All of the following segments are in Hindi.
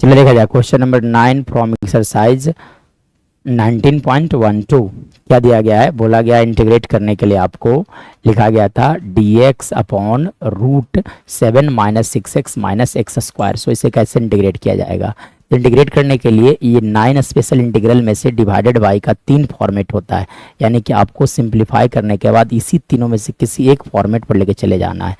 चलिए देखा जाए क्वेश्चन नंबर 9 फ्रॉम एक्सरसाइज 19.12 क्या दिया गया है, बोला गया इंटीग्रेट करने के लिए आपको लिखा गया था dx upon root 7 minus 6x minus x square. So इसे कैसे इंटीग्रेट किया जाएगा। तो इंटीग्रेट करने के लिए ये 9 स्पेशल इंटीग्रल में से डिवाइडेड बाई का 3 फॉर्मेट होता है, यानी कि आपको सिंप्लीफाई करने के बाद इसी तीनों में से किसी एक फॉर्मेट पर लेके चले जाना है।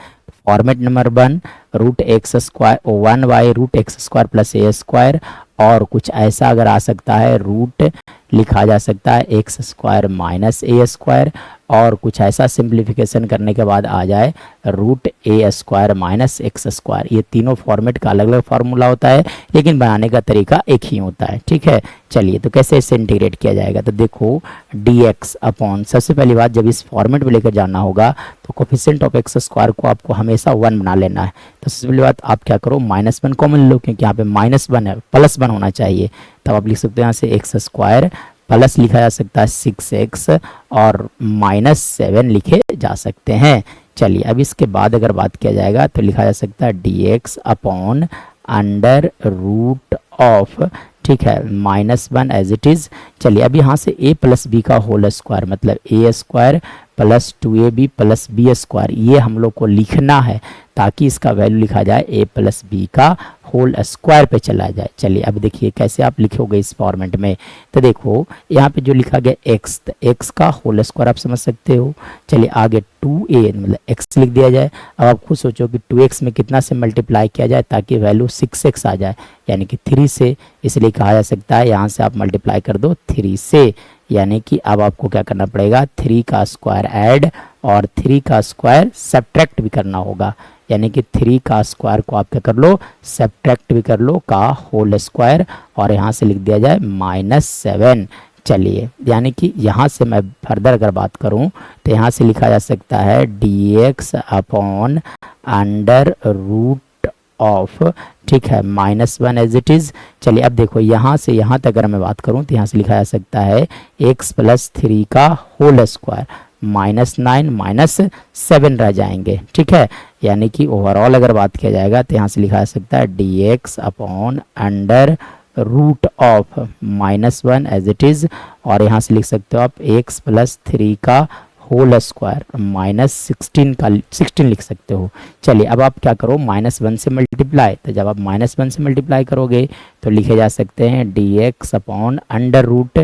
Format number 1 root x square 1 by root x square plus a square, और कुछ ऐसा अगर आ सकता है रूट लिखा जा सकता है एक्स स्क्वायर माइनस ए स्क्वायर, और कुछ ऐसा सिंप्लीफिकेशन करने के बाद आ जाए root a square minus x square. ये तीनों फॉर्मेट का अलग अलग फार्मूला होता है, लेकिन बनाने का तरीका एक ही होता है। ठीक है, चलिए तो कैसे इसे इंटीग्रेट किया जाएगा। तो देखो dx अपॉन, सबसे पहली बात जब इस फॉर्मेट में लेकर जाना होगा तो कोफिशिएंट ऑफ एक्स स्क्वायर को आपको हमेशा 1 बना लेना है। तो सबसे पहली बात आप क्या करो, -1 कॉमन लो, क्योंकि यहाँ पे -1 है, +1 होना चाहिए। तब आप लिख सकते हो यहाँ से एक्स स्क्वायर प्लस लिखा जा सकता है 6x और -7 लिखे जा सकते हैं। चलिए अब इसके बाद अगर बात किया जाएगा तो लिखा जा सकता है dx upon under root of, ठीक है, -1 एज इट इज। चलिए अब यहाँ से a प्लस बी का होल स्क्वायर मतलब a square plus 2ab plus b square, ये हम लोग को लिखना है ताकि इसका वैल्यू लिखा जाए a प्लस बी का होल स्क्वायर पे चला जाए। चलिए अब देखिए कैसे आप लिखोगे इस फॉर्मेट में। तो देखो यहाँ पे जो लिखा गया x, x का होल स्क्वायर आप समझ सकते हो। चलिए आगे 2a मतलब x लिख दिया जाए। अब आप खुद सोचो कि 2x में कितना से मल्टीप्लाई किया जाए ताकि वैल्यू 6x आ जाए, यानी कि 3 से, इसलिए कहा जा सकता है यहाँ से आप मल्टीप्लाई कर दो 3 से, यानी कि अब आपको क्या करना पड़ेगा, 3 का स्क्वायर ऐड और 3 का स्क्वायर सब्ट्रैक्ट भी करना होगा, यानी कि 3 का स्क्वायर को आप क्या कर लो, सब्ट्रैक्ट भी कर लो का होल स्क्वायर, और यहाँ से लिख दिया जाए -7। चलिए यानी कि यहाँ से मैं फर्दर अगर बात करूँ तो यहाँ से लिखा जा सकता है dx upon under root of, ठीक है, -1 एज इट इज। चलिए अब देखो यहाँ से यहाँ तक अगर मैं बात करूँ तो यहाँ से लिखा जा सकता है x प्लस 3 का होल स्क्वायर -9 -7 रह जाएंगे। ठीक है, यानी कि ओवरऑल अगर बात किया जाएगा तो यहाँ से लिखा जा सकता है dx upon under root of -1 as it is, और यहाँ से लिख सकते हो आप x प्लस 3 का होल स्क्वायर -16 लिख सकते हो। चलिए अब आप क्या करो, -1 से मल्टीप्लाई, तो जब आप -1 से मल्टीप्लाई करोगे तो लिखे जा सकते हैं dx upon under root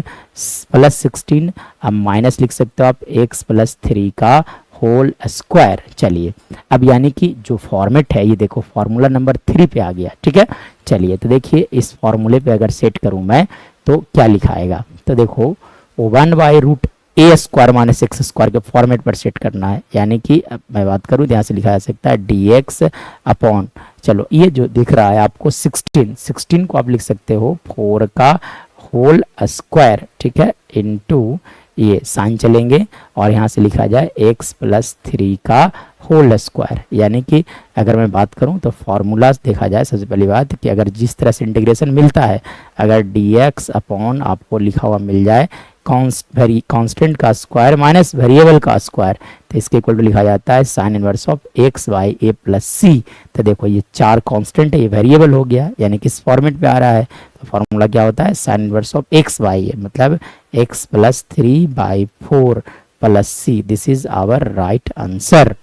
plus 16, अब माइनस लिख सकते हो आप x प्लस 3 का होल स्क्वायर। चलिए अब यानी कि जो फॉर्मेट है ये देखो फॉर्मूला नंबर 3 पे आ गया। ठीक है, चलिए तो देखिए इस फॉर्मूले पे अगर सेट करूं मैं तो क्या लिखा आएगा। तो देखो 1 by root a square minus x square के फॉर्मेट पर सेट करना है, यानी कि मैं बात करूं तो यहाँ से लिखा जा सकता है dx अपॉन, चलो ये जो दिख रहा है आपको 16 को आप लिख सकते हो 4 का होल स्क्वायर, ठीक है, इनटू ये साइन चलेंगे और यहाँ से लिखा जाए x प्लस 3 का होल स्क्वायर। यानी कि अगर मैं बात करूं तो फॉर्मूला देखा जाए, सबसे पहली बात कि अगर जिस तरह से इंटीग्रेशन मिलता है, अगर dx अपॉन आपको लिखा हुआ मिल जाए कांस्टेंट का स्क्वायर माइनस वेरिएबल का स्क्वायर, तो इसके इक्वल टू लिखा जाता है sine inverse of x by a plus c. तो देखो ये 4 कांस्टेंट है, ये वेरिएबल हो गया, यानी कि इस फॉर्मेट पे आ रहा है। तो फॉर्मूला क्या होता है, sine inverse of x by a मतलब x plus 3 by 4 plus c. This is our right answer.